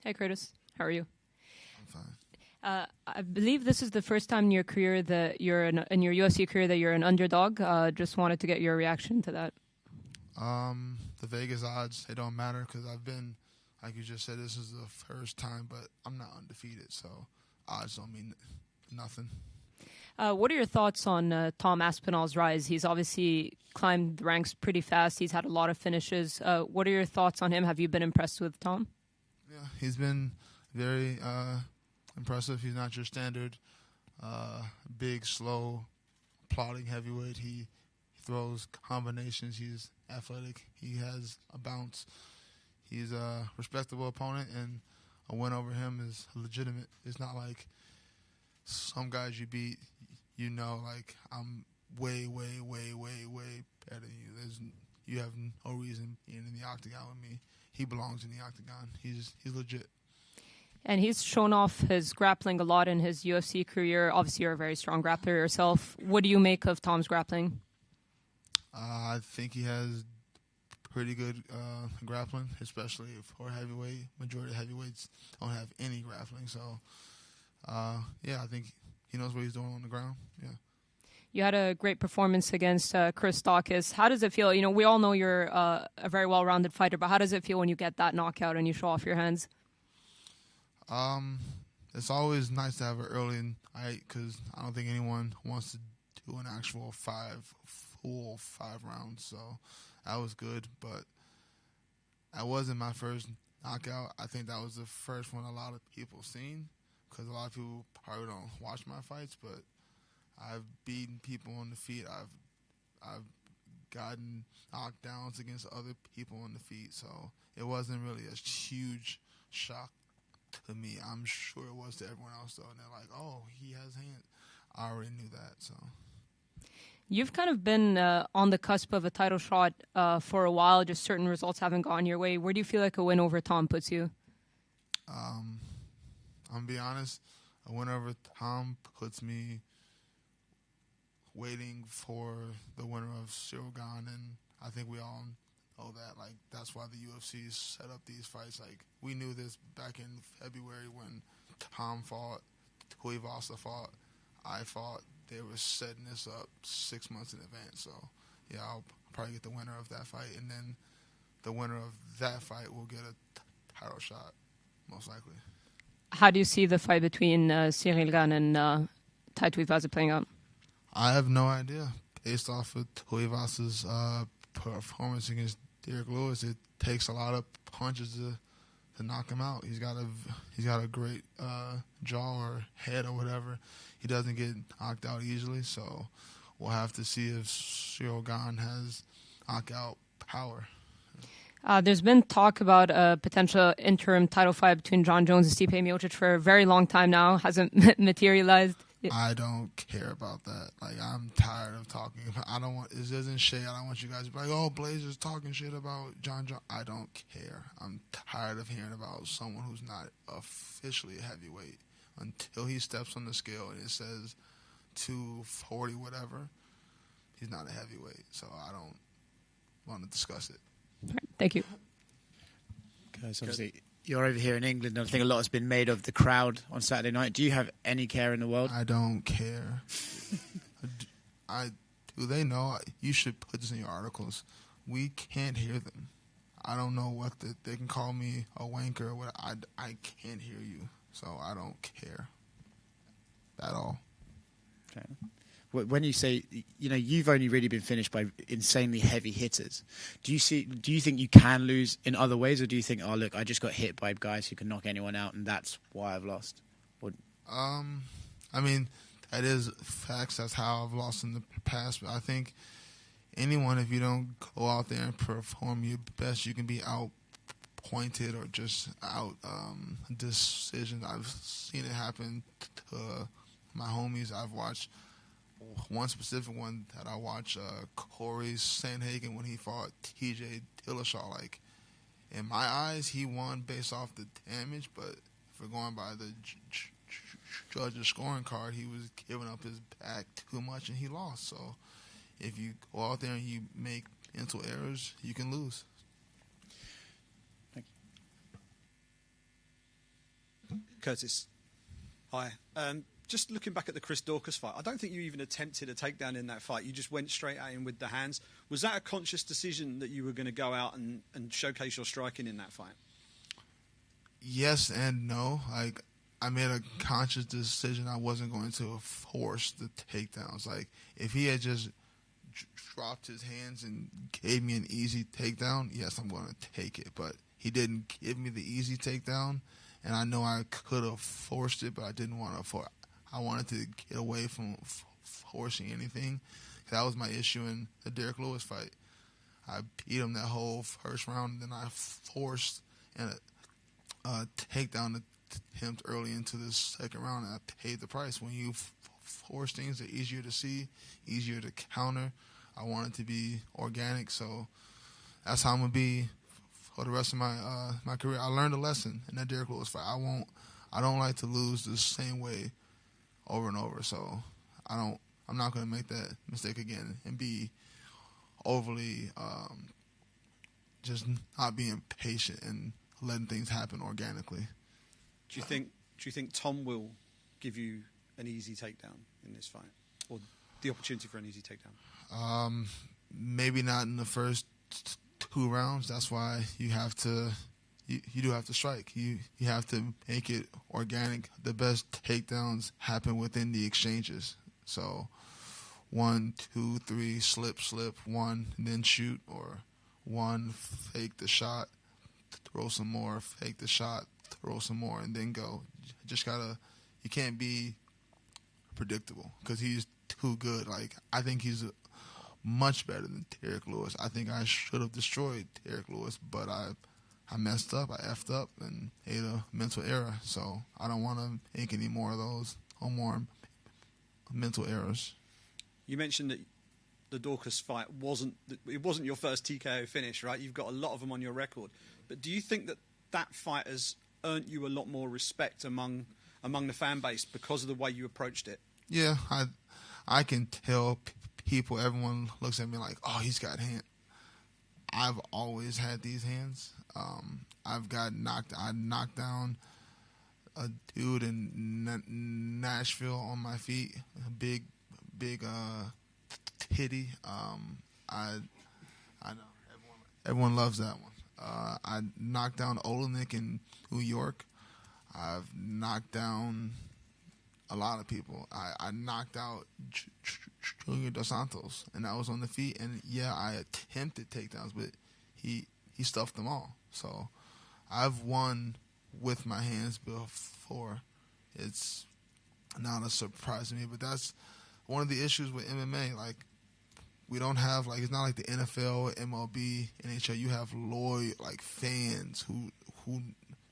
Hey, Curtis. How are you? I'm fine. I believe this is the first time in your career that you're in your UFC career that you're an underdog. Just wanted to get your reaction to that. The Vegas odds, they don't matter because I've been, like you just said, this is the first time, but I'm not undefeated, so odds don't mean nothing. What are your thoughts on Tom Aspinall's rise? He's obviously climbed the ranks pretty fast. He's had a lot of finishes. What are your thoughts on him? Have you been impressed with Tom? Yeah, he's been very impressive. He's not your standard big, slow, plodding heavyweight. He throws combinations. He's athletic. He has a bounce. He's a respectable opponent, and a win over him is legitimate. It's not like some guys you beat, you know, like I'm way, way, way, way, way better than you. You have no reason being in the octagon with me. He belongs in the octagon. He's legit. And he's shown off his grappling a lot in his UFC career. Obviously, you're a very strong grappler yourself. What do you make of Tom's grappling? I think he has pretty good grappling, especially for heavyweight. Majority of heavyweights don't have any grappling. So, yeah, I think he knows what he's doing on the ground. Yeah. You had a great performance against Chris Daukaus. How does it feel? You know, we all know you're a very well-rounded fighter, but how does it feel when you get that knockout and you show off your hands? It's always nice to have it early in night because I don't think anyone wants to do an actual full five rounds. So that was good, but that wasn't my first knockout. I think that was the first one a lot of people seen because a lot of people probably don't watch my fights, but I've beaten people on the feet. I've gotten knockdowns against other people on the feet, so it wasn't really a huge shock to me. I'm sure it was to everyone else, though, and they're like, oh, he has hands. I already knew that, so. You've kind of been on the cusp of a title shot for a while, just certain results haven't gone your way. Where do you feel like a win over Tom puts you? I'm going to be honest, a win over Tom puts me waiting for the winner of Gane, and I think we all know that. Like, that's why the UFC set up these fights. Like, we knew this back in February when Tom fought, Tuivasa fought, I fought. They were setting this up 6 months in advance. So, yeah, I'll probably get the winner of that fight, and then the winner of that fight will get a title shot, most likely. How do you see the fight between Gane and Tuivasa playing out? I have no idea. Based off of Tuivasa's performance against Derek Lewis, it takes a lot of punches to knock him out. He's got a great jaw or head or whatever. He doesn't get knocked out easily, so we'll have to see if Gane has knockout power. There's been talk about a potential interim title fight between Jon Jones and Stipe Miocic for a very long time now. Hasn't materialized. I don't care about that. Like, I'm tired of talking about. I don't want. This isn't shade. I don't want you guys to be like, "Oh, Blazers talking shit about Jon Jones." I don't care. I'm tired of hearing about someone who's not officially a heavyweight until he steps on the scale and it says 240 whatever. He's not a heavyweight, so I don't want to discuss it. All right, thank you. Guys, obviously, you're over here in England, and I think a lot has been made of the crowd on Saturday night. Do you have any care in the world? I don't care. Do they know? You should put this in your articles. We can't hear them. I don't know what they can call me a wanker or what. I can't hear you, so I don't care at all. Okay. When you say, you know, you've only really been finished by insanely heavy hitters. Do you think you can lose in other ways, or do you think, oh look, I just got hit by guys who can knock anyone out, and that's why I've lost? Or... I mean, that is facts. That's how I've lost in the past. But I think anyone, if you don't go out there and perform your best, you can be out-pointed or just out decisions. I've seen it happen to my homies. I've watched one specific one that I watched, Corey Sandhagen, when he fought TJ Dillashaw. Like, in my eyes, he won based off the damage, but if we're going by the judge's scoring card, he was giving up his back too much and he lost. So if you go out there and you make mental errors, you can lose. Thank Curtis, hi. Just looking back at the Chris Daukaus fight, I don't think you even attempted a takedown in that fight. You just went straight at him with the hands. Was that a conscious decision that you were going to go out and showcase your striking in that fight? Yes and no. Like, I made a conscious decision I wasn't going to force the takedowns. Like, if he had just dropped his hands and gave me an easy takedown, yes, I'm going to take it. But he didn't give me the easy takedown, and I know I could have forced it, but I didn't want to force. I wanted to get away from forcing anything. That was my issue in the Derek Lewis fight. I beat him that whole first round, and then I forced a takedown attempt early into the second round, and I paid the price. When you force things, they're easier to see, easier to counter. I want it to be organic, so that's how I'm going to be for the rest of my career. I learned a lesson in that Derek Lewis fight. I don't like to lose the same way over and over, so I'm not going to make that mistake again and be overly just not being patient and letting things happen organically. Do you think Tom will give you an easy takedown in this fight, or the opportunity for an easy takedown? Maybe not in the first 2 rounds. That's why you have to. You do have to strike. You have to make it organic. The best takedowns happen within the exchanges. So 1, 2, 3, slip, 1, and then shoot, or 1, fake the shot, throw some more, fake the shot, throw some more, and then go. You can't be predictable because he's too good. Like, I think he's much better than Derek Lewis. I think I should have destroyed Derek Lewis, but I messed up, I effed up, and ate a mental error. So I don't want to make any more of those or more mental errors. You mentioned that the Daukaus fight wasn't your first TKO finish, right? You've got a lot of them on your record. But do you think that fight has earned you a lot more respect among the fan base because of the way you approached it? Yeah, I can tell people, everyone looks at me like, oh, he's got hands. I've always had these hands. I knocked down a dude in Nashville on my feet, a big titty. I know everyone loves that one. I knocked down Olenek in New York. I've knocked down a lot of people. I knocked out Junior Dos Santos, and that was on the feet. And yeah, I attempted takedowns, but he stuffed them all. So I've won with my hands before. It's not a surprise to me, but that's one of the issues with MMA. Like, we don't have, like, it's not like the NFL, MLB, NHL. You have loyal, like, fans who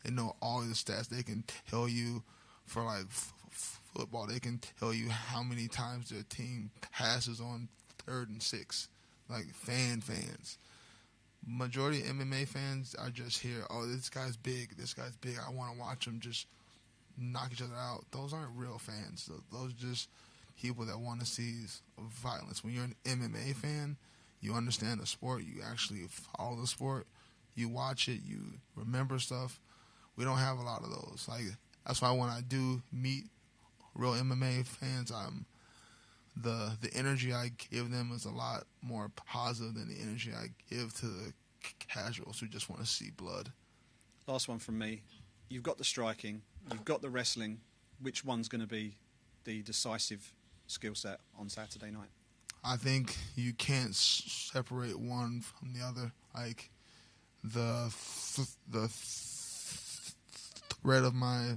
they know all the stats. They can tell you for, like, football, they can tell you how many times their team passes on 3rd and 6. Like, fans. Majority of MMA fans are just here, oh, this guy's big, I want to watch them just knock each other out. Those aren't real fans. Those are just people that want to see violence. When you're an MMA fan, you understand the sport, you actually follow the sport, you watch it, you remember stuff. We don't have a lot of those. Like, that's why when I do meet real MMA fans, the energy I give them is a lot more positive than the energy I give to the casuals who just want to see blood. Last one from me. You've got the striking, you've got the wrestling. Which one's going to be the decisive skill set on Saturday night? I think you can't separate one from the other. Like, the thread of my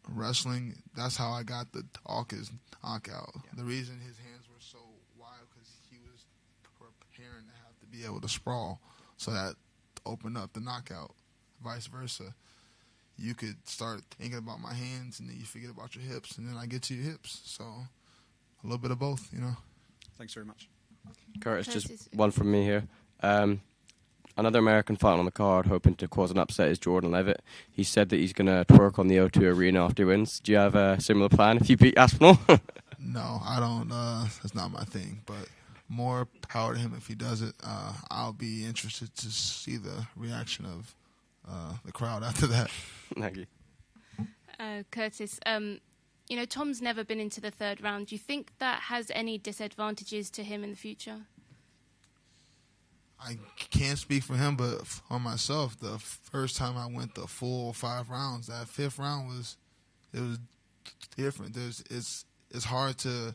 wrestling, that's how I got the Daukaus knockout. Yeah. The reason his hands were so wild because he was preparing to have to be able to sprawl, so that opened up the knockout. Vice versa, you could start thinking about my hands and then you forget about your hips, and then I get to your hips. So a little bit of both, you know. Thanks very much. Curtis, just one from me here. Another American fighter on the card hoping to cause an upset is Jordan Levitt. He said that he's going to twerk on the O2 Arena after he wins. Do you have a similar plan if you beat Aspinall? No, I don't. That's not my thing. But more power to him if he does it. I'll be interested to see the reaction of the crowd after that. Thank you. Curtis, Tom's never been into the third round. Do you think that has any disadvantages to him in the future? I can't speak for him, but for myself, the first time I went the full 5 rounds, that 5th round was different. It's hard to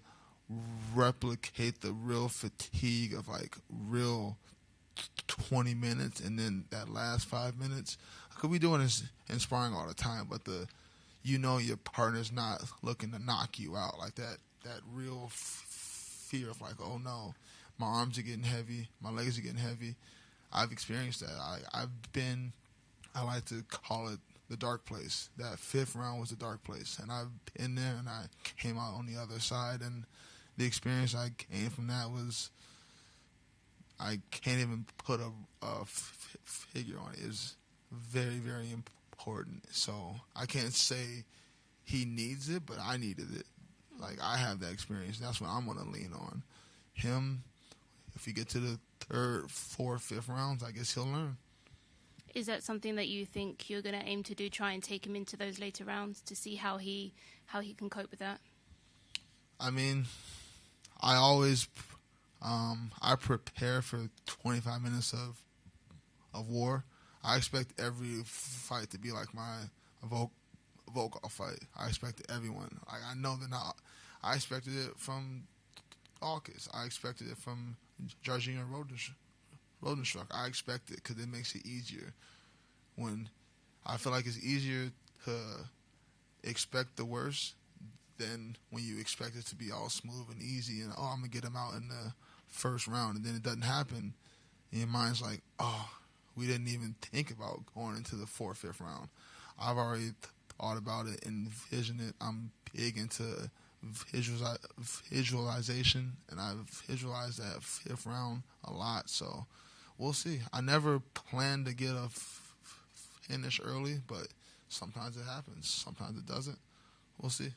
replicate the real fatigue of like real 20 minutes and then that last 5 minutes. I could be doing this in sparring all the time, but your partner's not looking to knock you out like that. That real fear of like, oh no, my arms are getting heavy, my legs are getting heavy. I've experienced that. I like to call it the dark place. That 5th round was the dark place, and I've been there, and I came out on the other side, and the experience I gained from that was, I can't even put a figure on it. It was very, very important. So I can't say he needs it, but I needed it. Like, I have that experience. That's what I'm going to lean on. Him, if you get to the 3rd, 4th, 5th rounds, I guess he'll learn. Is that something that you think you're going to aim to do, try and take him into those later rounds to see how he can cope with that? I mean, I always I prepare for 25 minutes of war. I expect every fight to be like my Volkov fight. I expect everyone. I know they're not. I expected it from August. I expected it from Georgina Rodenstruck. I expect it because it makes it easier. When I feel like it's easier to expect the worst than when you expect it to be all smooth and easy and, I'm going to get him out in the 1st round, and then it doesn't happen. And your mind's like, we didn't even think about going into the 4th, 5th round. I've already thought about it, envisioned it. I'm big into visualization, and I've visualized that 5th round a lot. So we'll see. I never planned to get a finish early, but sometimes it happens. Sometimes it doesn't. We'll see.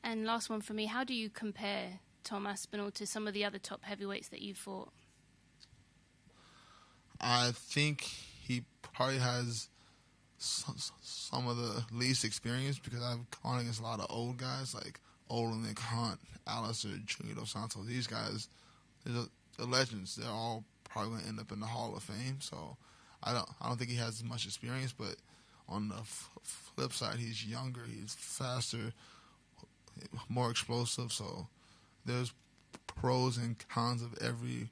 And last one for me, how do you compare Tom Aspinall to some of the other top heavyweights that you fought? I think he probably has some of the least experience because I've gone against a lot of old guys like Olenek, Hunt, Alistair, Junior Dos Santos. These guys, they're legends. They're all probably going to end up in the Hall of Fame. So I don't think he has as much experience. But on the flip side, he's younger, he's faster, more explosive. So there's pros and cons of every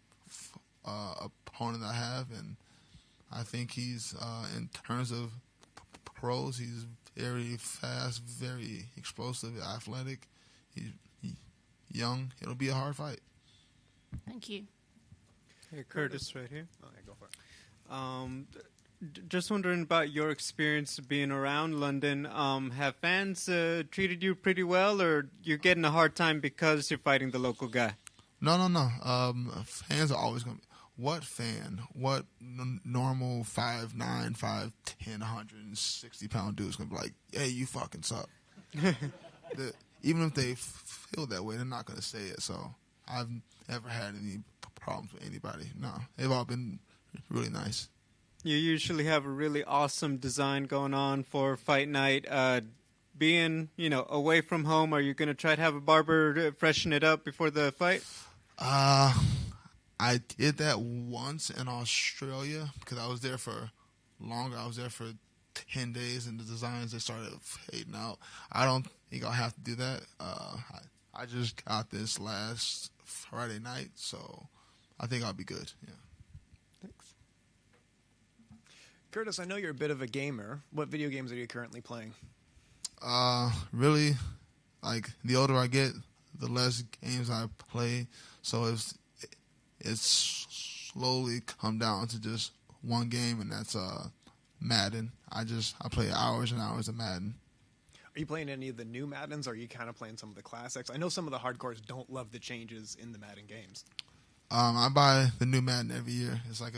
opponent I have, and I think he's in terms of pros, he's very fast, very explosive, athletic. He's young. It'll be a hard fight. Thank you. Hey, Curtis, right here. Oh, yeah, go for it. Just wondering about your experience being around London. Have fans treated you pretty well, or you're getting a hard time because you're fighting the local guy? No. Fans are always going to be. What fan, what normal 5'9", 5'10", 160-pound dude is going to be like, hey, you fucking suck? Even if they feel that way, they're not going to say it. So I've never had any problems with anybody. No, they've all been really nice. You usually have a really awesome design going on for fight night. Being, away from home, are you going to try to have a barber freshen it up before the fight? I did that once in Australia because I was there for longer. I was there for 10 days, and the designs, they started fading out. I don't think I'll have to do that. I just got this last Friday night, so I think I'll be good. Yeah. Thanks. Curtis, I know you're a bit of a gamer. What video games are you currently playing? Really, like, the older I get, the less games I play. So it's slowly come down to just one game, and that's Madden. I play hours and hours of Madden. Are you playing any of the new Maddens, or are you kind of playing some of the classics? I know some of the hardcores don't love the changes in the Madden games. I buy the new Madden every year. It's like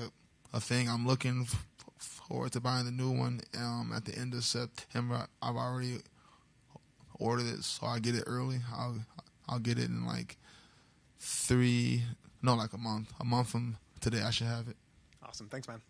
a thing. I'm looking forward to buying the new one at the end of September. I've already ordered it, so I get it early. I'll get it in like a month. A month from today, I should have it. Awesome. Thanks, man.